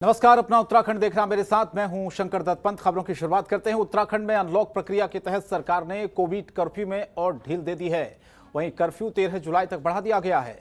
नमस्कार, अपना उत्तराखंड देख रहा मेरे साथ मैं हूं शंकर दत्त पंत। खबरों की शुरुआत करते हैं। उत्तराखंड में अनलॉक प्रक्रिया के तहत सरकार ने कोविड कर्फ्यू में और ढील दे दी है। वहीं कर्फ्यू 13 जुलाई तक बढ़ा दिया गया है।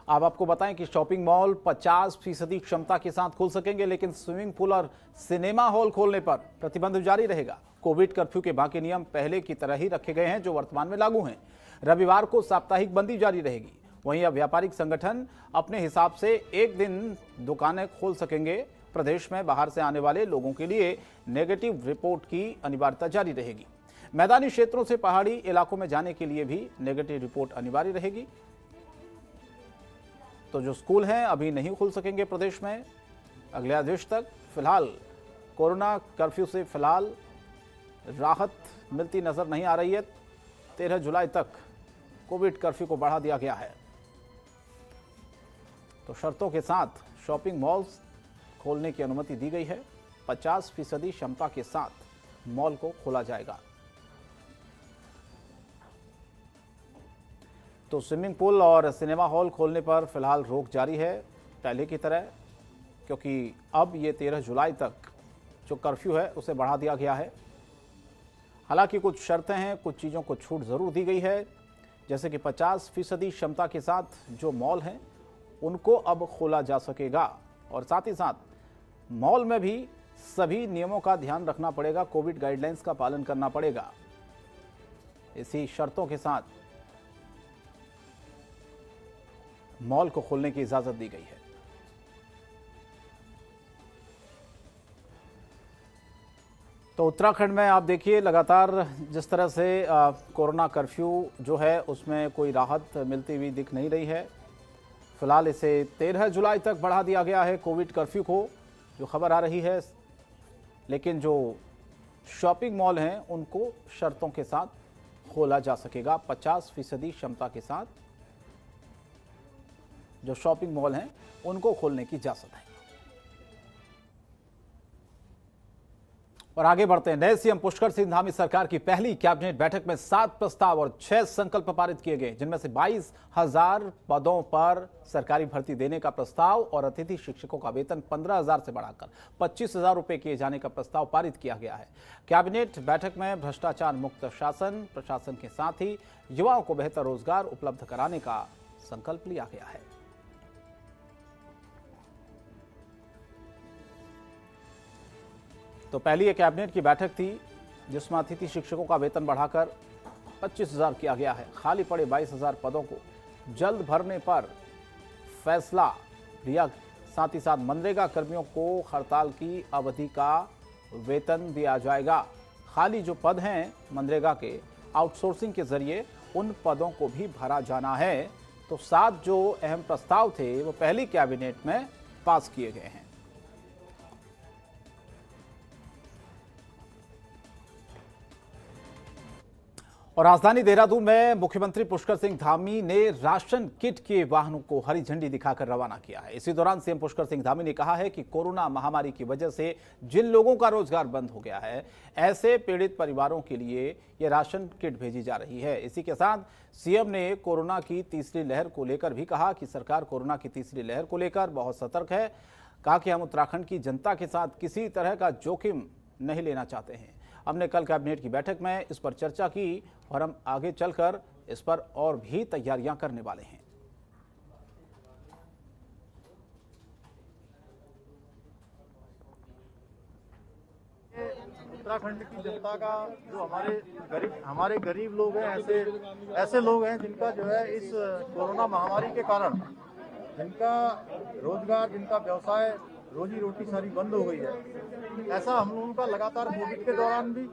अब आपको बताएं कि शॉपिंग मॉल 50% क्षमता के साथ खुल सकेंगे, लेकिन स्विमिंग पूल और सिनेमा हॉल खोलने पर प्रतिबंध जारी रहेगा। कोविड कर्फ्यू के बाकी नियम पहले की तरह ही रखे गए हैं जो वर्तमान में लागू हैं। रविवार को साप्ताहिक बंदी जारी रहेगी। वहीं अब व्यापारिक संगठन अपने हिसाब से एक दिन दुकानें खोल सकेंगे। प्रदेश में बाहर से आने वाले लोगों के लिए नेगेटिव रिपोर्ट की अनिवार्यता जारी रहेगी। मैदानी क्षेत्रों से पहाड़ी इलाकों में जाने के लिए भी नेगेटिव रिपोर्ट अनिवार्य रहेगी। तो जो स्कूल हैं अभी नहीं खुल सकेंगे प्रदेश में अगले आदेश तक। फिलहाल कोरोना कर्फ्यू से फिलहाल राहत मिलती नजर नहीं आ रही है। 13 जुलाई तक कोविड कर्फ्यू को बढ़ा दिया गया है। तो शर्तों के साथ शॉपिंग मॉल्स खोलने की अनुमति दी गई है। 50% क्षमता के साथ मॉल को खोला जाएगा। तो स्विमिंग पूल और सिनेमा हॉल खोलने पर फिलहाल रोक जारी है पहले की तरह, क्योंकि अब ये 13 जुलाई तक जो कर्फ्यू है उसे बढ़ा दिया गया है। हालांकि कुछ शर्तें हैं, कुछ चीज़ों को छूट ज़रूर दी गई है, जैसे कि 50% क्षमता के साथ जो मॉल हैं उनको अब खोला जा सकेगा। और साथ ही साथ मॉल में भी सभी नियमों का ध्यान रखना पड़ेगा, कोविड गाइडलाइंस का पालन करना पड़ेगा। इसी शर्तों के साथ मॉल को खोलने की इजाजत दी गई है। तो उत्तराखंड में आप देखिए लगातार जिस तरह से कोरोना कर्फ्यू जो है उसमें कोई राहत मिलती हुई दिख नहीं रही है। फिलहाल इसे 13 जुलाई तक बढ़ा दिया गया है कोविड कर्फ्यू को, जो खबर आ रही है। लेकिन जो शॉपिंग मॉल हैं उनको शर्तों के साथ खोला जा सकेगा। 50% क्षमता के साथ जो शॉपिंग मॉल हैं उनको खोलने की इजाजत है। और आगे बढ़ते हैं। नए सीएम पुष्कर सिंह धामी सरकार की पहली कैबिनेट बैठक में 7 प्रस्ताव और 6 संकल्प पारित किए गए, जिनमें से 22,000 पदों पर सरकारी भर्ती देने का प्रस्ताव और अतिथि शिक्षकों का वेतन 15,000 से बढ़ाकर 25,000 रुपए किए जाने का प्रस्ताव पारित किया गया है। कैबिनेट बैठक में भ्रष्टाचार मुक्त शासन, प्रशासन के साथ ही युवाओं को बेहतर रोजगार उपलब्ध कराने का संकल्प लिया गया है। तो पहली एक कैबिनेट की बैठक थी जिसमें अतिथि शिक्षकों का वेतन बढ़ाकर 25,000 किया गया है। खाली पड़े 22,000 पदों को जल्द भरने पर फैसला लिया। साथ ही साथ मनरेगा कर्मियों को हड़ताल की अवधि का वेतन दिया जाएगा। खाली जो पद हैं मनरेगा के, आउटसोर्सिंग के जरिए उन पदों को भी भरा जाना है। तो 7 जो अहम प्रस्ताव थे वो पहली कैबिनेट में पास किए गए हैं। और राजधानी देहरादून में मुख्यमंत्री पुष्कर सिंह धामी ने राशन किट के वाहनों को हरी झंडी दिखाकर रवाना किया है। इसी दौरान सीएम पुष्कर सिंह धामी ने कहा है कि कोरोना महामारी की वजह से जिन लोगों का रोजगार बंद हो गया है, ऐसे पीड़ित परिवारों के लिए ये राशन किट भेजी जा रही है। इसी के साथ सीएम ने कोरोना की तीसरी लहर को लेकर भी कहा कि सरकार कोरोना की तीसरी लहर को लेकर बहुत सतर्क है। कहा कि हम उत्तराखंड की जनता के साथ किसी तरह का जोखिम नहीं लेना चाहते हैं। हमने कल कैबिनेट की बैठक में इस पर चर्चा की और हम आगे चलकर इस पर और भी तैयारियां करने वाले हैं। उत्तराखंड की जनता का जो हमारे गरीब लोग हैं, ऐसे लोग हैं जिनका जो है इस कोरोना महामारी के कारण जिनका रोजगार, जिनका व्यवसाय, रोजी रोटी सारी बंद हो गई है। ऐसा हम लोगों का लगातार कोविड के दौरान भी,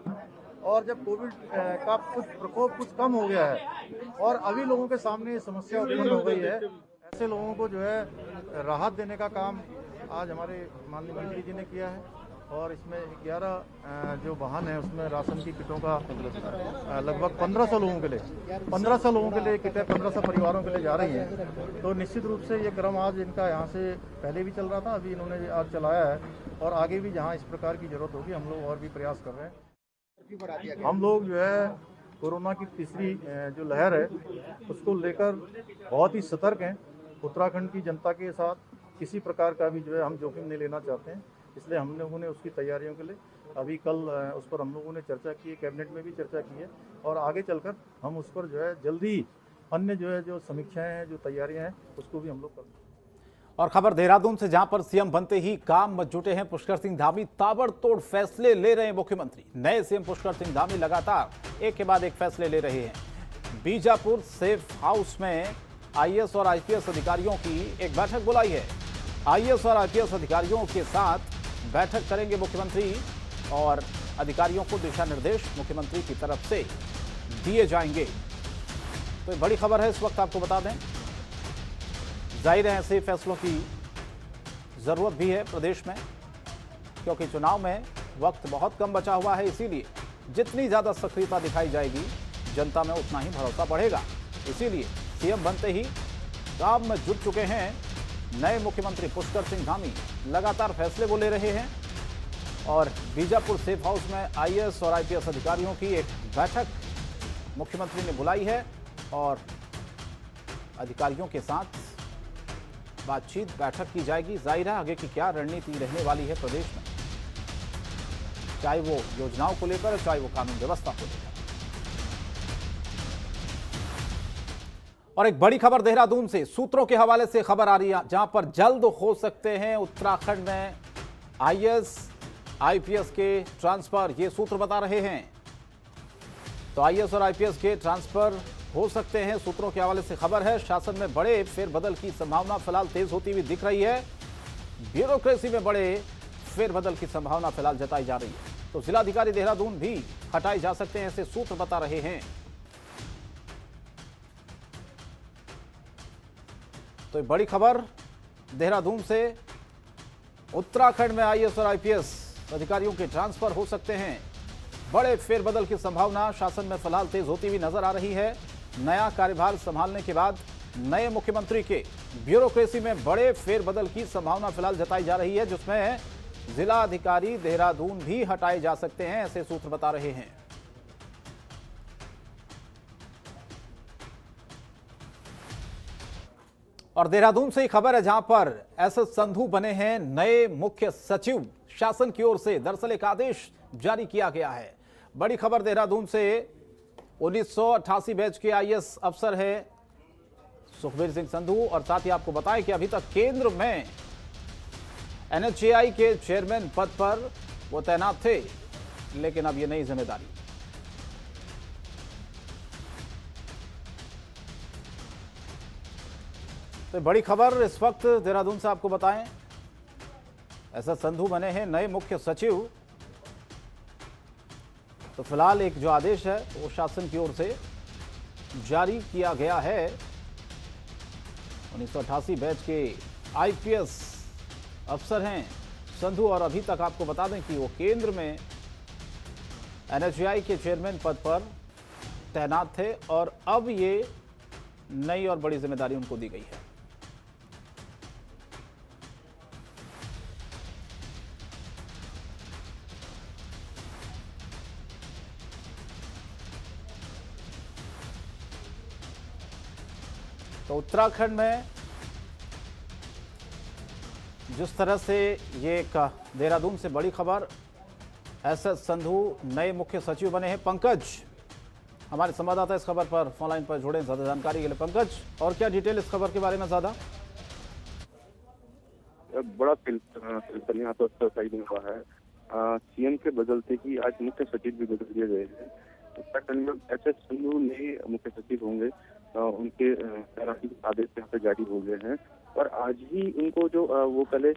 और जब कोविड का कुछ प्रकोप कुछ कम हो गया है और अभी लोगों के सामने समस्या उत्पन्न हो गई है, ऐसे लोगों को जो है राहत देने का काम आज हमारे माननीय मंत्री जी ने किया है। और इसमें 11 जो वाहन है उसमें राशन की किटों का लगभग 1500 लोगों के लिए 1500 लोगों के लिए किटें 1500 परिवारों के लिए जा रही हैं। तो निश्चित रूप से ये क्रम आज इनका यहाँ से पहले भी चल रहा था, अभी इन्होंने आज चलाया है और आगे भी जहाँ इस प्रकार की जरूरत होगी हम लोग और भी प्रयास कर रहे हैं। हम लोग जो है कोरोना की तीसरी जो लहर है उसको लेकर बहुत ही सतर्क हैं। उत्तराखंड की जनता के साथ किसी प्रकार का भी जो है हम जोखिम नहीं लेना चाहते हैं। इसलिए हम लोगों ने उसकी तैयारियों के लिए अभी कल उस पर हम लोगों ने चर्चा की है, कैबिनेट में भी चर्चा की है और आगे चलकर हम उस पर जो है जल्दी अन्य जो समीक्षाएं हैं, जो तैयारियां हैं, उसको भी हम लोग करेंगे। और खबर देहरादून से, जहां पर सीएम बनते ही काम में जुटे हैं पुष्कर सिंह धामी। ताबड़तोड़ फैसले ले रहे हैं मुख्यमंत्री। नए सीएम पुष्कर सिंह धामी लगातार एक के बाद एक फैसले ले रहे हैं। बीजापुर सेफ हाउस में आईएएस और आईपीएस अधिकारियों की एक बैठक बुलाई है। आईएएस और आईपीएस अधिकारियों के साथ बैठक करेंगे मुख्यमंत्री और अधिकारियों को दिशा निर्देश मुख्यमंत्री की तरफ से दिए जाएंगे। तो ये बड़ी खबर है इस वक्त, आपको बता दें। जाहिर है ऐसे फैसलों की जरूरत भी है प्रदेश में, क्योंकि चुनाव में वक्त बहुत कम बचा हुआ है। इसीलिए जितनी ज्यादा सक्रियता दिखाई जाएगी जनता में उतना ही भरोसा बढ़ेगा। इसीलिए सीएम बनते ही काम में जुट चुके हैं नए मुख्यमंत्री पुष्कर सिंह धामी। लगातार फैसले वो ले रहे हैं और बीजापुर सेफ हाउस में आईएएस और आईपीएस अधिकारियों की एक बैठक मुख्यमंत्री ने बुलाई है और अधिकारियों के साथ बातचीत, बैठक की जाएगी। जाहिर है आगे की क्या रणनीति रहने वाली है प्रदेश में, चाहे वो योजनाओं को लेकर, चाहे वो कानून व्यवस्था को लेकर। और एक बड़ी खबर देहरादून से, सूत्रों के हवाले से खबर आ रही है, जहां पर जल्द हो सकते हैं उत्तराखंड में आईएएस आईपीएस के ट्रांसफर। ये सूत्र बता रहे हैं। तो आईएएस और आईपीएस के ट्रांसफर हो सकते हैं, सूत्रों के हवाले से खबर है। शासन में बड़े फेरबदल की संभावना फिलहाल तेज होती हुई दिख रही है। ब्यूरोक्रेसी में बड़े फेरबदल की संभावना फिलहाल जताई जा रही है। तो जिलाधिकारी देहरादून भी हटाए जा सकते हैं, ऐसे सूत्र बता रहे हैं। तो बड़ी खबर देहरादून से, उत्तराखंड में आईएएस और आईपीएस अधिकारियों के ट्रांसफर हो सकते हैं। बड़े फेरबदल की संभावना शासन में फिलहाल तेज होती हुई नजर आ रही है। नया कार्यभार संभालने के बाद नए मुख्यमंत्री के ब्यूरोक्रेसी में बड़े फेरबदल की संभावना फिलहाल जताई जा रही है, जिसमें जिला अधिकारी देहरादून भी हटाए जा सकते हैं, ऐसे सूत्र बता रहे हैं। और देहरादून से ही खबर है, जहां पर एसएस संधू बने हैं नए मुख्य सचिव। शासन की ओर से दरअसल एक आदेश जारी किया गया है। बड़ी खबर देहरादून से, 1988 बैच के आईएएस अफसर है सुखबीर सिंह संधू। और साथ ही आपको बताएं कि अभी तक केंद्र में एनएचएआई के चेयरमैन पद पर वो तैनात थे, लेकिन अब ये नई जिम्मेदारी। तो बड़ी खबर इस वक्त देहरादून से आपको बताएं, एसएस संधू बने हैं नए मुख्य सचिव। तो फिलहाल एक जो आदेश है वो शासन की ओर से जारी किया गया है। 1988 बैच के आईपीएस अफसर हैं संधू, और अभी तक आपको बता दें कि वो केंद्र में एनएचएआई के चेयरमैन पद पर तैनात थे और अब ये नई और बड़ी जिम्मेदारी उनको दी गई है। तो उत्तराखंड में जिस तरह से ये एक देहरादून से बड़ी खबर, एसएस संधू नए मुख्य सचिव बने हैं। पंकज हमारे संवाददाता इस खबर पर फोन लाइन पर जुड़े ज्यादा जानकारी के लिए। पंकज, और क्या डिटेल इस खबर के बारे में ज्यादा? बड़ा सिलसिला यहाँ तो हुआ है। सीएम के बदलते ही आज मुख्य सचिव भी बदल दिए गए हैं। उत्तराखंड में एसएस संधू नए मुख्य सचिव होंगे। उनके तैनाती के आदेश यहाँ पे जारी हो गए हैं और आज ही उनको जो वो पहले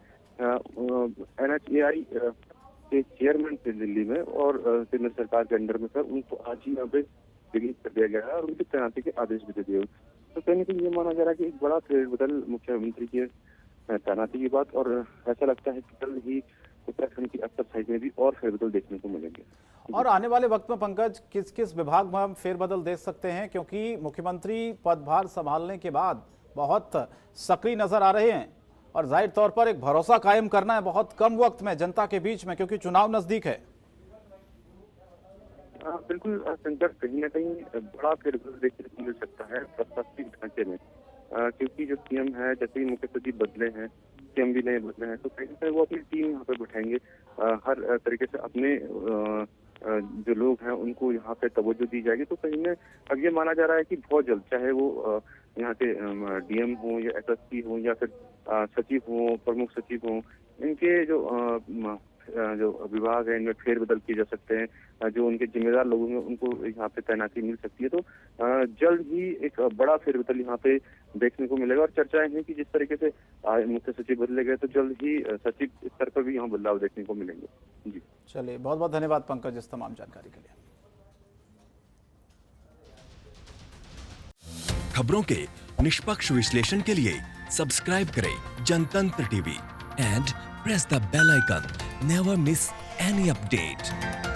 एनएचएआई के चेयरमैन थे दिल्ली में और केंद्र सरकार के अंडर में सर, उनको आज ही यहाँ पे रिलीज कर दिया गया है और उनकी तैनाती के आदेश भी दे दिए। तो कहीं ना कहीं ये माना जा रहा है कि एक बड़ा फेरबदल मुख्यमंत्री के तैनाती की बात, और ऐसा लगता है कि जल्द ही उत्तराखंड की अफसर साइड में भी और फेरबदल देखने को मिलेंगे। और आने वाले वक्त में पंकज किस किस विभाग में हम फेरबदल देख सकते हैं, क्योंकि मुख्यमंत्री पदभार संभालने के बाद बहुत सक्रिय नजर आ रहे हैं और जाहिर तौर पर एक भरोसा कायम करना है बहुत कम वक्त में जनता के बीच में, क्योंकि चुनाव नजदीक है। बिल्कुल शंकर, कहीं ना कहीं बड़ा फेरबदल देखने को मिल सकता है प्रशासनिक ढांचे में, क्योंकि जो सीएम है, जैसे ही मुख्य सचिव बदले हैं सीएम भी नए बदले हैं, तो कहीं ना कहीं वो अपनी टीम यहाँ पे बैठाएंगे। हर तरीके से अपने जो लोग हैं उनको यहाँ पे तवज्जो दी जाएगी। तो कहीं में अब ये माना जा रहा है कि बहुत जल्द, चाहे वो यहाँ के डीएम हो या एसएसपी हो या फिर सचिव हो, प्रमुख सचिव हो, इनके जो विभाग है इनमें फेरबदल किए जा सकते हैं। जो उनके जिम्मेदार लोग होंगे उनको यहाँ पे तैनाती मिल सकती है। तो जल्द ही एक बड़ा फेरबदल यहाँ पे देखने को मिलेगा। और चर्चाएं हैं कि जिस तरीके से मुख्य सचिव बदले गए, तो जल्द ही सचिव स्तर पर भी यहाँ बदलाव देखने को मिलेंगे। जी चलिए, बहुत बहुत धन्यवाद पंकज इस तमाम जानकारी के लिए। खबरों के निष्पक्ष विश्लेषण के लिए सब्सक्राइब करें Jantantra TV and press the bell icon. Never miss any update.